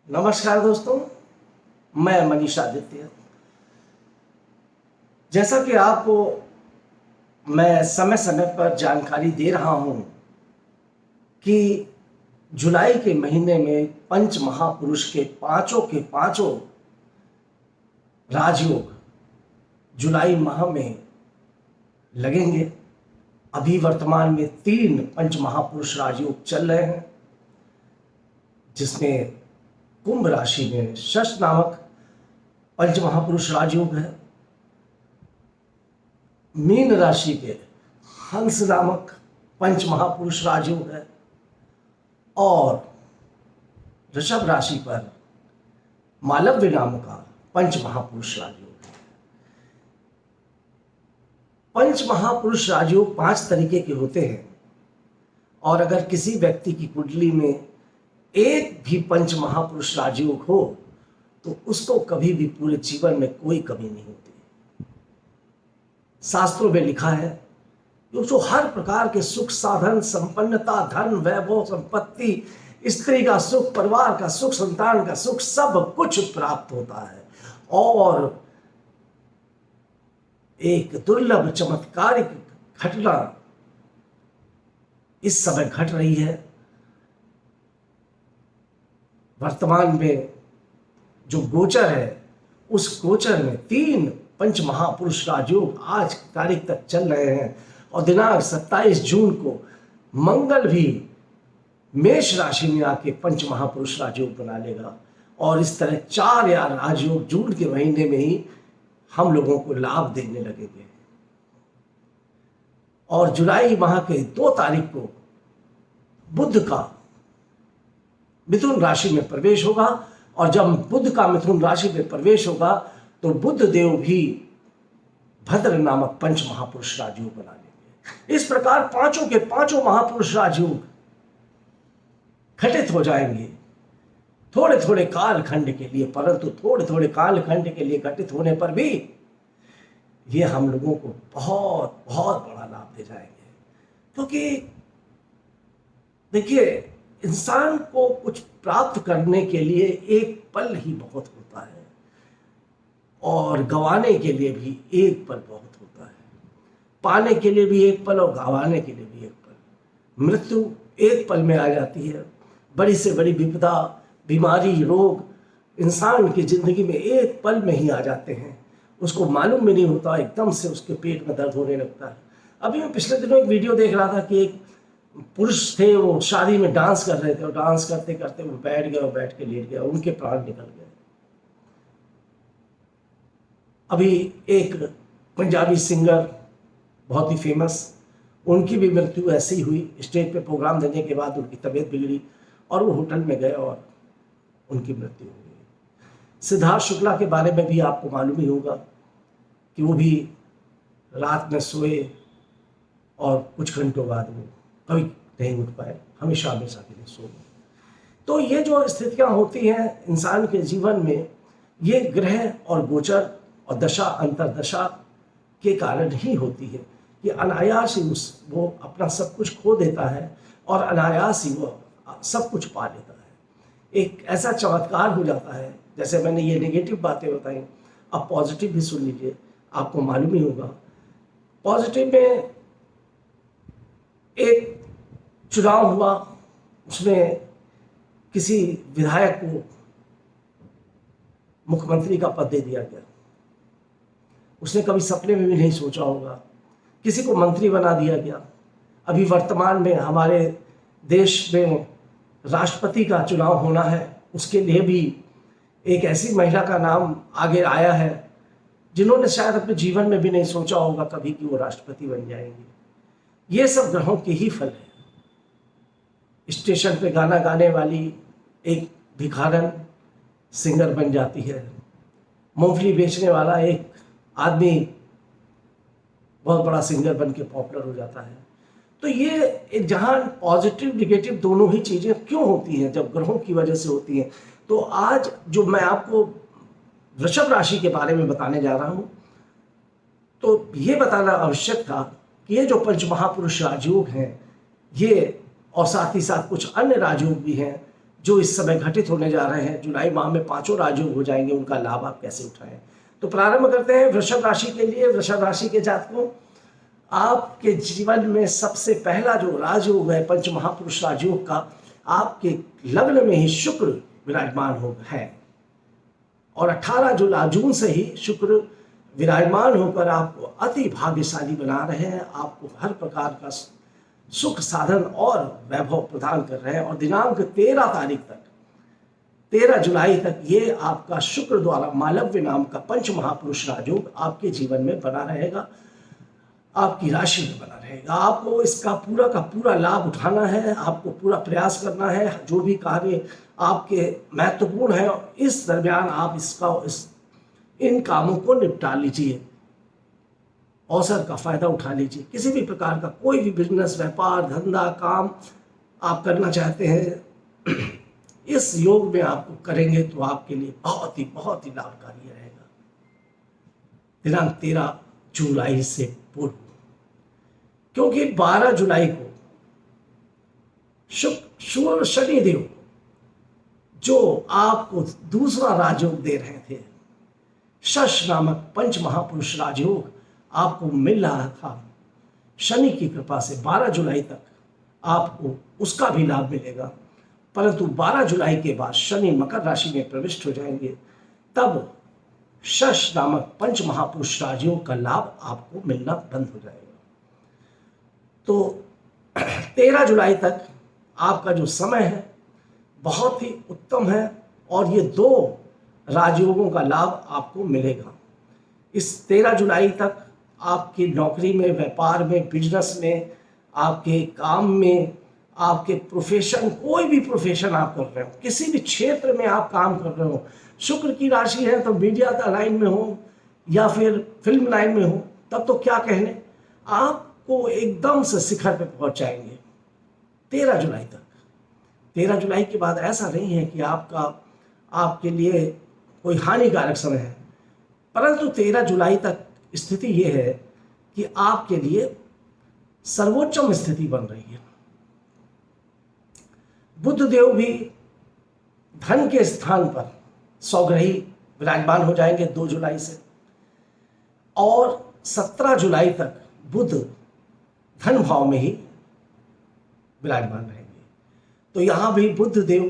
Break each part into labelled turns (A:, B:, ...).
A: नमस्कार दोस्तों, मैं मनीष आदित्य। जैसा कि आपको मैं समय समय पर जानकारी दे रहा हूं कि जुलाई के महीने में पंच महापुरुष के पांचों राजयोग जुलाई माह में लगेंगे। अभी वर्तमान में 3 पंच महापुरुष राजयोग चल रहे हैं, जिसमें कुंभ राशि में शश नामक पंच महापुरुष राजयोग है, मीन राशि के हंस नामक पंच महापुरुष राजयोग है और वृषभ राशि पर मालव्य नाम का पंच महापुरुष राजयोग है। पंच महापुरुष राजयोग 5 तरीके के होते हैं और अगर किसी व्यक्ति की कुंडली में एक भी पंच महापुरुष राजयोग हो तो उसको कभी भी पूरे जीवन में कोई कमी नहीं होती। शास्त्रों में लिखा है कि जो हर प्रकार के सुख, साधन, संपन्नता, धन, वैभव, संपत्ति, स्त्री का सुख, परिवार का सुख, संतान का सुख, सब कुछ प्राप्त होता है। और एक दुर्लभ चमत्कारिक घटना इस समय घट रही है। वर्तमान में जो गोचर है, उस गोचर में 3 पंच महापुरुष राजयोग आज की तारीख तक चल रहे हैं और दिनांक 27 जून को मंगल भी मेष राशि में आके पंच महापुरुष राजयोग बना लेगा और इस तरह 4 या राजयोग जून के महीने में ही हम लोगों को लाभ देने लगेंगे। और जुलाई माह के 2 तारीख को बुध का मिथुन राशि में प्रवेश होगा और जब बुध का मिथुन राशि में प्रवेश होगा तो बुध देव भी भद्र नामक पंच महापुरुष राजयोग बना लेंगे। इस प्रकार पांचों के पांचों महापुरुष राजयोग घटित हो जाएंगे थोड़े थोड़े कालखंड के लिए, परंतु थोड़े थोड़े कालखंड के लिए घटित होने पर भी ये हम लोगों को बहुत बहुत बड़ा लाभ दे जाएंगे। क्योंकि देखिए, इंसान को कुछ प्राप्त करने के लिए एक पल ही बहुत होता है और गंवाने के लिए भी एक पल बहुत होता है। पाने के लिए भी एक पल और गंवाने के लिए भी एक पल। मृत्यु एक पल में आ जाती है। बड़ी से बड़ी विपदा, बीमारी, रोग इंसान की जिंदगी में एक पल में ही आ जाते हैं। उसको मालूम भी नहीं होता, एकदम से उसके पेट में दर्द होने लगता है। अभी मैं पिछले दिनों एक वीडियो देख रहा था कि एक पुरुष थे, वो शादी में डांस कर रहे थे और डांस करते करते वो बैठ गए और बैठ के लेट गया, उनके प्राण निकल गए। अभी एक पंजाबी सिंगर बहुत ही फेमस, उनकी भी मृत्यु ऐसे ही हुई। स्टेज पे प्रोग्राम देने के बाद उनकी तबीयत बिगड़ी और वो होटल में गए और उनकी मृत्यु हो गई। सिद्धार्थ शुक्ला के बारे में भी आपको मालूम ही होगा कि वो भी रात में सोए और कुछ घंटों बाद वो कभी नहीं उठ पाए, हमेशा हमेशा के लिए सो गए। तो ये जो स्थितियां होती हैं इंसान के जीवन में, ये ग्रह और गोचर और दशा अंतरदशा के कारण ही होती है कि अनायास ही वो अपना सब कुछ खो देता है और अनायास ही वो सब कुछ पा लेता है। एक ऐसा चमत्कार हो जाता है, जैसे मैंने ये नेगेटिव बातें बताई, अब पॉजिटिव भी सुन लीजिए, आपको मालूम ही होगा। पॉजिटिव में एक चुनाव हुआ, उसमें किसी विधायक को मुख्यमंत्री का पद दे दिया गया। उसने कभी सपने में भी नहीं सोचा होगा। किसी को मंत्री बना दिया गया। अभी वर्तमान में हमारे देश में राष्ट्रपति का चुनाव होना है, उसके लिए भी एक ऐसी महिला का नाम आगे आया है जिन्होंने शायद अपने जीवन में भी नहीं सोचा होगा कभी कि वो राष्ट्रपति बन जाएंगे। ये सब ग्रहों के ही फल है। स्टेशन पे गाना गाने वाली एक भिखारन सिंगर बन जाती है। मूंगफली बेचने वाला एक आदमी बहुत बड़ा सिंगर बन के पॉपुलर हो जाता है। तो ये जहाँ पॉजिटिव निगेटिव दोनों ही चीज़ें क्यों होती हैं, जब ग्रहों की वजह से होती हैं। तो आज जो मैं आपको वृषभ राशि के बारे में बताने जा रहा हूँ, तो ये बताना आवश्यक था कि ये जो पंच महापुरुष राजयोग हैं, ये और साथ ही साथ कुछ अन्य राजयोग भी हैं जो इस समय घटित होने जा रहे हैं, जुलाई माह में 5 राजयोग हो जाएंगे, उनका लाभ आप कैसे उठाएं। तो प्रारंभ करते हैं वृषभ राशि के लिए। वृषभ राशि के जातकों, आपके जीवन में सबसे पहला जो राजयोग है पंच महापुरुष राजयोग का, आपके लग्न में ही शुक्र विराजमान हो है और 18 जून से ही शुक्र विराजमान होकर आपको अति भाग्यशाली बना रहे हैं, आपको हर प्रकार का सुख साधन और वैभव प्रदान कर रहे हैं। और दिनांक 13 तारीख तक, 13 जुलाई तक ये आपका शुक्र द्वारा मालव्य नाम का पंच महापुरुष राजयोग आपके जीवन में बना रहेगा, आपकी राशि में बना रहेगा। आपको इसका पूरा का पूरा लाभ उठाना है, आपको पूरा प्रयास करना है। जो भी कार्य आपके महत्वपूर्ण है, इस दरमियान आप इन कामों को निपटा लीजिए, अवसर का फायदा उठा लीजिए। किसी भी प्रकार का कोई भी बिजनेस, व्यापार, धंधा, काम आप करना चाहते हैं, इस योग में आपको करेंगे तो आपके लिए बहुत ही लाभकारी रहेगा। दिनांक 13 जुलाई से पूर्व, क्योंकि 12 जुलाई को शुक्र शनिदेव जो आपको दूसरा राजयोग दे रहे थे, शश नामक पंच महापुरुष राजयोग आपको मिल रहा था, शनि की कृपा से 12 जुलाई तक आपको उसका भी लाभ मिलेगा। परंतु 12 जुलाई के बाद शनि मकर राशि में प्रविष्ट हो जाएंगे, तब शश नामक पंच महापुरुष राजयोग का लाभ आपको मिलना बंद हो जाएगा। तो 13 जुलाई तक आपका जो समय है बहुत ही उत्तम है और ये 2 राजयोगों का लाभ आपको मिलेगा। इस 13 जुलाई तक आपकी नौकरी में, व्यापार में, बिजनेस में, आपके काम में, आपके प्रोफेशन, कोई भी प्रोफेशन आप कर रहे हो, किसी भी क्षेत्र में आप काम कर रहे हो, शुक्र की राशि है तो मीडिया का लाइन में हो या फिर फिल्म लाइन में हो, तब तो क्या कहने, आपको एकदम से शिखर पे पहुंच जाएंगे 13 जुलाई तक। 13 जुलाई के बाद ऐसा नहीं है कि आपके लिए कोई हानिकारक समय है, परंतु 13 जुलाई तक स्थिति यह है कि आपके लिए सर्वोच्चम स्थिति बन रही है। बुध देव भी धन के स्थान पर सौग्रही विराजमान हो जाएंगे 2 जुलाई से, और 17 जुलाई तक बुध धन भाव में ही विराजमान रहेंगे। तो यहाँ भी बुध देव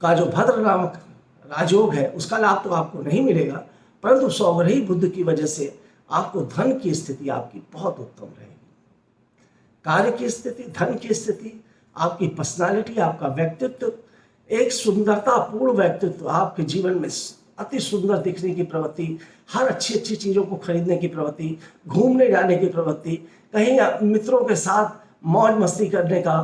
A: का जो भद्र नामक राजयोग है उसका लाभ तो आपको नहीं मिलेगा, परंतु सौग्रही बुध की वजह से आपको धन की स्थिति आपकी बहुत उत्तम रहेगी। कार्य की स्थिति, धन की स्थिति, आपकी पर्सनालिटी, आपका व्यक्तित्व, एक सुंदरतापूर्ण व्यक्तित्व, आपके जीवन में अति सुंदर दिखने की प्रवृत्ति, हर अच्छी चीज़ों को खरीदने की प्रवृत्ति, घूमने जाने की प्रवृत्ति, कहीं मित्रों के साथ मौज मस्ती करने का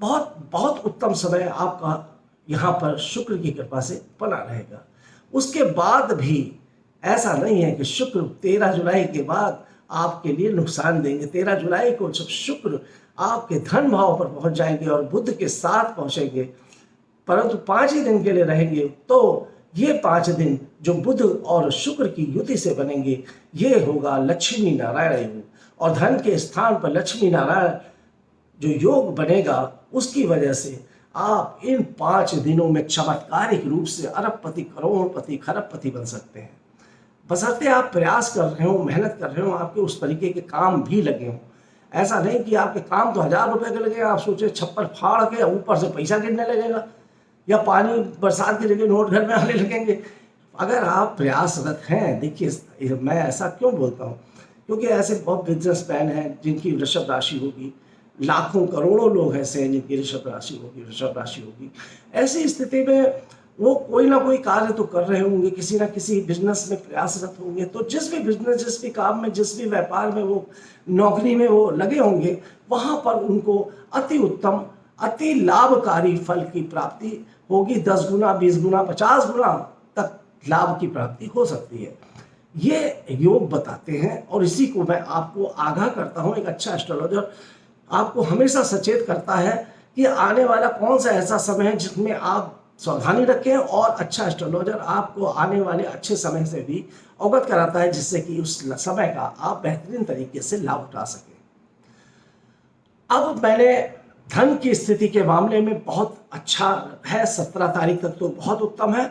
A: बहुत उत्तम समय आपका यहाँ पर शुक्र की कृपा से बना रहेगा। उसके बाद भी ऐसा नहीं है कि शुक्र 13 जुलाई के बाद आपके लिए नुकसान देंगे। 13 जुलाई को जब शुक्र आपके धन भाव पर पहुंच जाएंगे और बुध के साथ पहुंचेंगे, परंतु 5 ही दिन के लिए रहेंगे, तो ये 5 दिन जो बुध और शुक्र की युति से बनेंगे, ये होगा लक्ष्मी नारायण योग। और धन के स्थान पर लक्ष्मी नारायण जो योग बनेगा, उसकी वजह से आप इन 5 दिनों में चमत्कारिक रूप से अरबपति, करोड़पति, खरबपति बन सकते हैं, बशर्ते आप प्रयास कर रहे हो, मेहनत कर रहे हो, आपके उस तरीके के काम भी लगे हों। ऐसा नहीं कि आपके काम तो 1000 रुपए के लगे, आप सोचे छप्पर फाड़ के ऊपर से पैसा गिरने लगेगा या पानी बरसात की जगह नोट घर में आने लगेंगे। अगर आप प्रयासरत हैं, देखिए मैं ऐसा क्यों बोलता हूँ, क्योंकि ऐसे बहुत बिजनेसमैन हैं जिनकी वृषभ राशि होगी, लाखों करोड़ों लोग ऐसे हैं जिनकी वृषभ राशि होगी। ऐसी स्थिति में वो कोई ना कोई कार्य तो कर रहे होंगे, किसी ना किसी बिजनेस में प्रयासरत होंगे। तो जिस भी बिजनेस, जिस भी काम में, जिस भी व्यापार में, वो नौकरी में वो लगे होंगे, वहाँ पर उनको अति उत्तम, अति लाभकारी फल की प्राप्ति होगी। 10 गुना, 20 गुना, 50 गुना तक लाभ की प्राप्ति हो सकती है, ये योग बताते हैं। और इसी को मैं आपको आगाह करता हूँ। एक अच्छा एस्ट्रोलॉजर आपको हमेशा सचेत करता है कि आने वाला कौन सा ऐसा समय है जिसमें आप सावधानी रखें, और अच्छा एस्ट्रोलॉजर आपको आने वाले अच्छे समय से भी अवगत कराता है, जिससे कि उस समय का आप बेहतरीन तरीके से लाभ उठा सकें। अब मैंने धन की स्थिति के मामले में बहुत अच्छा है, 17 तारीख तक तो बहुत उत्तम है।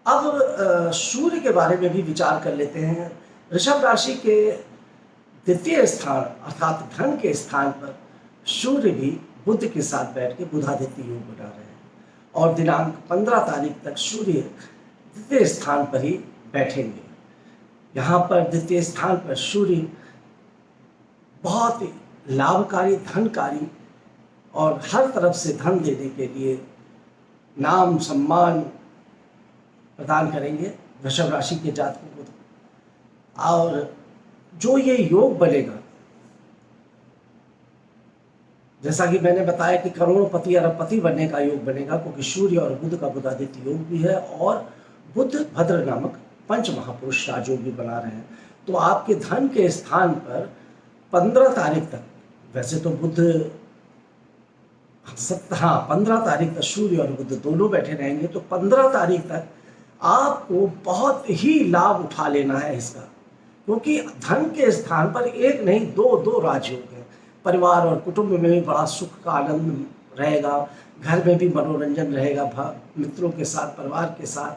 A: अब सूर्य के बारे में भी विचार कर लेते हैं। वृषभ राशि के द्वितीय स्थान अर्थात धन के स्थान पर सूर्य भी बुध के साथ बैठ के बुधादित्य योग बना रहे हैं और दिनांक 15 तारीख तक सूर्य द्वितीय स्थान पर ही बैठेंगे। यहाँ पर द्वितीय स्थान पर सूर्य बहुत ही लाभकारी, धनकारी और हर तरफ से धन देने के लिए नाम सम्मान प्रदान करेंगे वृषभ राशि के जातकों को। और जो ये योग बनेगा, जैसा कि मैंने बताया कि करोड़पति अरबपति बनने का योग बनेगा, क्योंकि सूर्य और बुध का बुधादित्य योग भी है और बुध भद्र नामक पंच महापुरुष राजयोग भी बना रहे हैं। तो आपके धन के स्थान पर 15 तारीख तक, वैसे तो बुध 15 तारीख तक सूर्य और बुध दोनों बैठे रहेंगे, तो 15 तारीख तक आपको बहुत ही लाभ उठा लेना है इसका, क्योंकि धन के स्थान पर एक नहीं दो राजयोग है। परिवार और कुटुंब में भी बड़ा सुख का आनंद रहेगा, घर में भी मनोरंजन रहेगा, मित्रों के साथ, परिवार के साथ,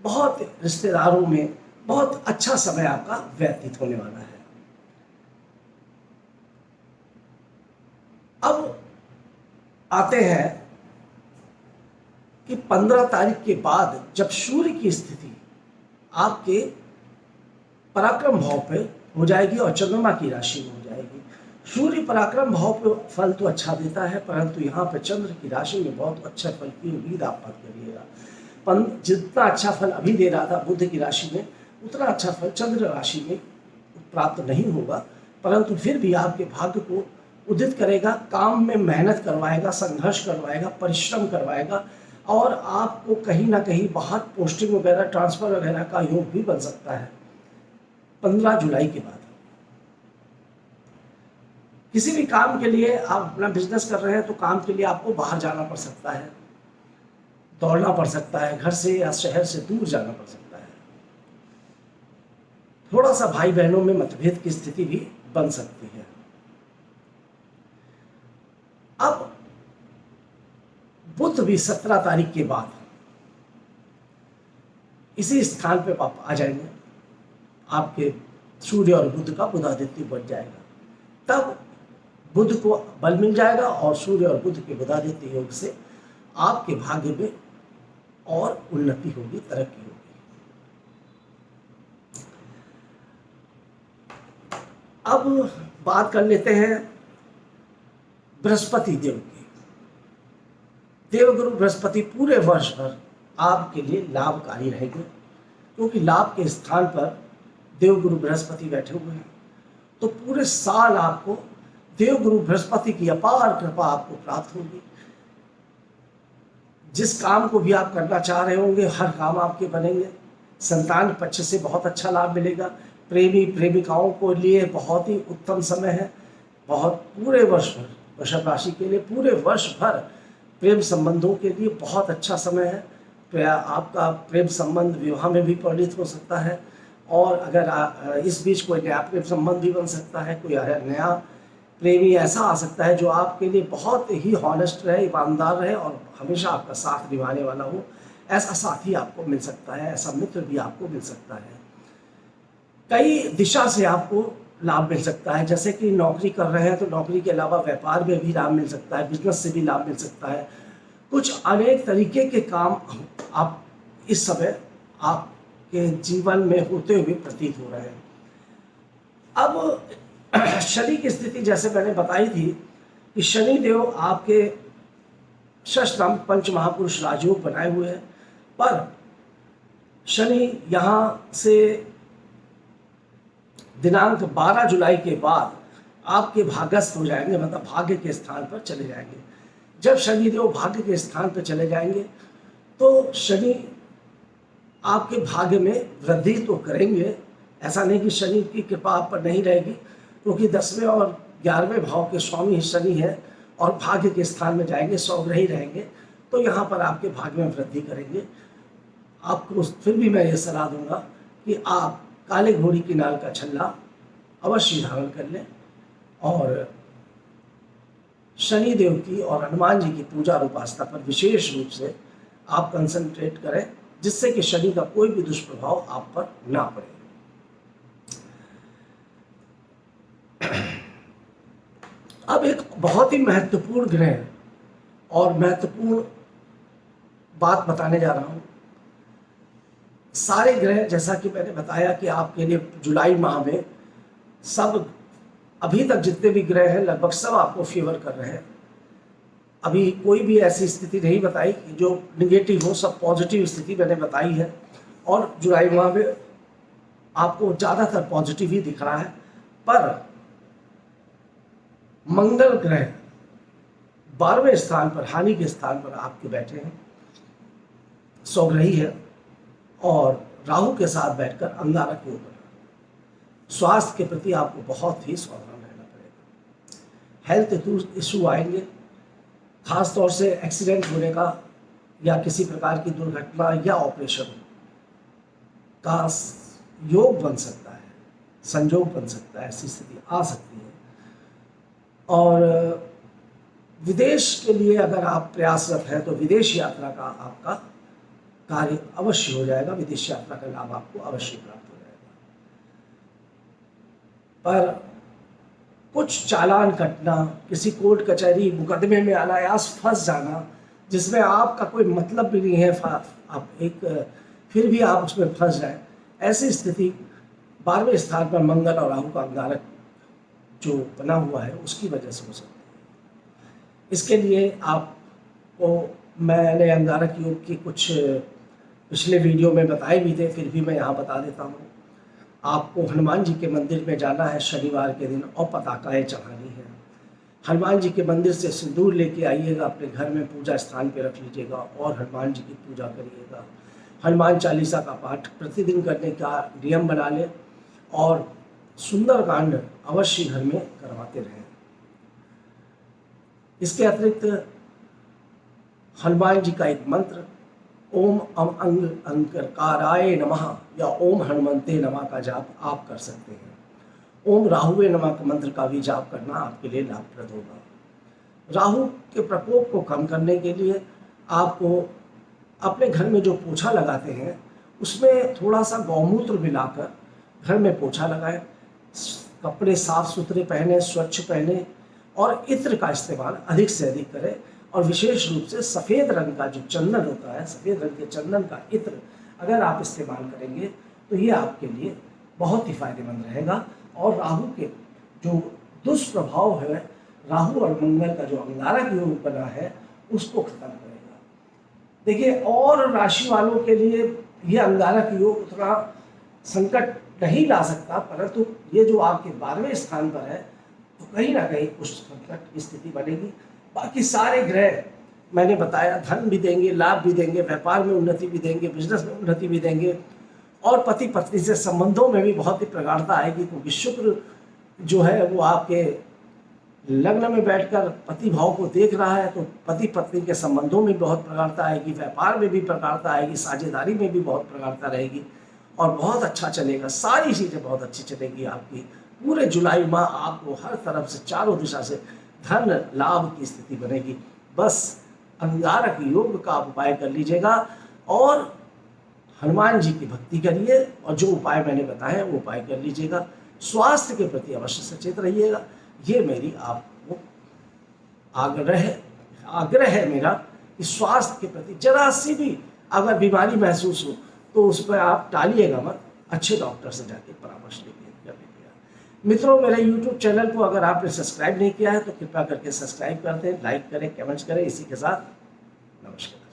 A: बहुत रिश्तेदारों में बहुत अच्छा समय आपका व्यतीत होने वाला है। अब आते हैं कि 15 तारीख के बाद जब सूर्य की स्थिति आपके पराक्रम भाव पे हो जाएगी और चंद्रमा की राशि में हो जाएगी। सूर्य पराक्रम भाव पे फल तो अच्छा देता है, परंतु यहाँ पे चंद्र की राशि में बहुत अच्छा फल की उम्मीद आप मत करिएगा। जितना अच्छा फल अभी दे रहा था बुध की राशि में, उतना अच्छा फल चंद्र राशि में प्राप्त नहीं होगा, परंतु फिर भी आपके भाग्य को उदित करेगा, काम में मेहनत करवाएगा, संघर्ष करवाएगा, परिश्रम करवाएगा और आपको कहीं ना कहीं बाहर पोस्टिंग वगैरह, ट्रांसफर वगैरह का योग भी बन सकता है 15 जुलाई के बाद। किसी भी काम के लिए आप अपना बिजनेस कर रहे हैं तो काम के लिए आपको बाहर जाना पड़ सकता है, दौड़ना पड़ सकता है, घर से या शहर से दूर जाना पड़ सकता है। थोड़ा सा भाई बहनों में मतभेद की स्थिति भी बन सकती है। अब बुध भी 17 तारीख के बाद इसी स्थान पे आ जाएंगे, आपके सूर्य और बुध का बुधादित्य बन जाएगा। तब बुध को बल मिल जाएगा और सूर्य और बुध के बुधादित्य योग से आपके भाग्य में और उन्नति होगी, तरक्की होगी। अब बात कर लेते हैं बृहस्पति देव की। देवगुरु बृहस्पति पूरे वर्ष भर आपके लिए लाभकारी रहेंगे, क्योंकि लाभ के स्थान पर देवगुरु बृहस्पति बैठे हुए हैं। तो पूरे साल आपको देवगुरु बृहस्पति की अपार कृपा आपको प्राप्त होगी। जिस काम को भी आप करना चाह रहे होंगे हर काम आपके बनेंगे। संतान पक्ष से बहुत अच्छा लाभ मिलेगा। प्रेमी प्रेमिकाओं को लिए बहुत ही उत्तम समय है। बहुत पूरे वर्ष भर वृषभ राशि के लिए पूरे वर्ष भर प्रेम संबंधों के लिए बहुत अच्छा समय है। आपका प्रेम संबंध विवाह में भी परिणित हो सकता है और अगर इस बीच कोई नया प्रेम संबंध भी बन सकता है, कोई नया प्रेमी ऐसा आ सकता है जो आपके लिए बहुत ही हॉनेस्ट रहे, ईमानदार रहे और हमेशा आपका साथ निभाने वाला हो। ऐसा साथी आपको मिल सकता है, ऐसा मित्र भी आपको मिल सकता है। कई दिशा से आपको लाभ मिल सकता है, जैसे कि नौकरी कर रहे हैं तो नौकरी के अलावा व्यापार में भी लाभ मिल सकता है, बिजनेस से भी लाभ मिल सकता है। कुछ अनेक तरीके के काम आप इस समय आपके जीवन में होते हुए प्रतीत हो रहे हैं। अब शनि की स्थिति जैसे मैंने बताई थी कि शनि देव आपके षष्ठाम पंच महापुरुष राजयोग बनाए हुए हैं, पर शनि यहाँ से दिनांक 12 जुलाई के बाद आपके भाग्यस्थ हो जाएंगे, मतलब भाग्य के स्थान पर चले जाएंगे। जब शनि देव भाग्य के स्थान पर चले जाएंगे तो शनि आपके भाग्य में वृद्धि तो करेंगे। ऐसा नहीं कि शनि की कृपा आप पर नहीं रहेगी, क्योंकि 10वें और 11वें भाव के स्वामी शनि है और भाग्य के स्थान में जाएंगे, स्वग्रही रहेंगे, तो यहाँ पर आपके भाग्य में वृद्धि करेंगे। आपको फिर भी मैं ये सलाह दूंगा कि आप काले घोड़ी की नाल का छल्ला अवश्य धारण कर लें और शनि देव की और हनुमान जी की पूजा और उपासना पर विशेष रूप से आप कंसंट्रेट करें, जिससे कि शनि का कोई भी दुष्प्रभाव आप पर ना पड़े। अब एक बहुत ही महत्वपूर्ण ग्रह और महत्वपूर्ण बात बताने जा रहा हूं। सारे ग्रह, जैसा कि मैंने बताया कि आपके लिए जुलाई माह में सब, अभी तक जितने भी ग्रह हैं लगभग सब आपको फेवर कर रहे हैं। अभी कोई भी ऐसी स्थिति नहीं बताई कि जो निगेटिव हो, सब पॉजिटिव स्थिति मैंने बताई है। और जुलाई माह में आपको ज़्यादातर पॉजिटिव ही दिख रहा है। पर मंगल ग्रह 12वें स्थान पर, हानि के स्थान पर आपके बैठे हैं, स्वग्रही है और राहु के साथ बैठकर अंगारक योग बना। स्वास्थ्य के प्रति आपको बहुत ही सावधान रहना पड़ेगा। हेल्थ इशू आएंगे, खास तौर से एक्सीडेंट होने का या किसी प्रकार की दुर्घटना या ऑपरेशन का योग बन सकता है, संयोग बन सकता है, ऐसी स्थिति आ सकती है। और विदेश के लिए अगर आप प्रयासरत हैं तो विदेश यात्रा का आपका कार्य अवश्य हो जाएगा, विदेश यात्रा का लाभ आपको अवश्य प्राप्त हो जाएगा। पर कुछ चालान कटना, किसी कोर्ट कचहरी मुकदमे में अनायास फंस जाना, जिसमें आपका कोई मतलब भी नहीं है, आप फिर भी आप उसमें फंस जाए, ऐसी स्थिति 12वें स्थान पर मंगल और राहु का अंगारक जो बना हुआ है उसकी वजह से हो सकती है। इसके लिए आपको मैंने अंगारक योग की कुछ पिछले वीडियो में बताए भी थे, फिर भी मैं यहाँ बता देता हूँ। आपको हनुमान जी के मंदिर में जाना है शनिवार के दिन और पताकाएँ चढ़ानी है। हनुमान जी के मंदिर से सिंदूर लेके आइएगा, अपने घर में पूजा स्थान पे रख लीजिएगा और हनुमान जी की पूजा करिएगा। हनुमान चालीसा का पाठ प्रतिदिन करने का नियम बना लें और सुंदरकांड अवश्य घर में करवाते रहें। इसके अतिरिक्त हनुमान जी का एक मंत्र ओम अंकरकाराय नमः या ओम हनुमंते नमः का जाप आप कर सकते हैं। ओम राहुवे नमः का मंत्र का भी जाप करना आपके लिए लाभप्रद होगा। राहु के प्रकोप को कम करने के लिए आपको अपने घर में जो पोछा लगाते हैं उसमें थोड़ा सा गौमूत्र मिलाकर घर में पोछा लगाएं, कपड़े साफ सुथरे पहने, स्वच्छ पहने और इत्र का इस्तेमाल अधिक से अधिक करें। और विशेष रूप से सफ़ेद रंग का जो चंदन होता है, सफ़ेद रंग के चंदन का इत्र अगर आप इस्तेमाल करेंगे तो ये आपके लिए बहुत ही फायदेमंद रहेगा और राहु के जो दुष्प्रभाव है, राहु और मंगल का जो अंगारक योग बना है उसको खत्म करेगा। देखिए, और राशि वालों के लिए ये अंगारक योग उतना संकट नहीं ला सकता, परंतु ये जो आपके 12वें स्थान पर है तो कहीं ना कहीं कुछ संकट की स्थिति बनेगी। बाकी सारे ग्रह मैंने बताया धन भी देंगे, लाभ भी देंगे, व्यापार में उन्नति भी देंगे, बिजनेस में उन्नति भी देंगे और पति पत्नी से संबंधों में भी बहुत ही प्रगाढ़ता आएगी, क्योंकि शुक्र जो है वो आपके लग्न में बैठकर पति भाव को देख रहा है, तो पति पत्नी के संबंधों में बहुत प्रगाढ़ता आएगी, व्यापार में भी प्रगाढ़ता आएगी, साझेदारी में भी बहुत प्रगाढ़ता रहेगी और बहुत अच्छा चलेगा। सारी चीज़ें बहुत अच्छी चलेगी आपकी। पूरे जुलाई माह आपको हर तरफ से, चारों दिशा से धन लाभ की स्थिति बनेगी। बस अंगारक योग का आप उपाय कर लीजिएगा और हनुमान जी की भक्ति करिए और जो उपाय मैंने बताए वो उपाय कर लीजिएगा। स्वास्थ्य के प्रति अवश्य सचेत रहिएगा। ये मेरी आपको आग्रह है मेरा कि स्वास्थ्य के प्रति जरा सी भी अगर बीमारी महसूस हो तो उस पर आप टालिएगा मत, अच्छे डॉक्टर से जाके परामर्श लीजिएगा। मित्रों, मेरे YouTube चैनल को अगर आपने सब्सक्राइब नहीं किया है तो कृपया करके सब्सक्राइब कर दें, लाइक करें, कमेंट्स करें। इसी के साथ नमस्कार।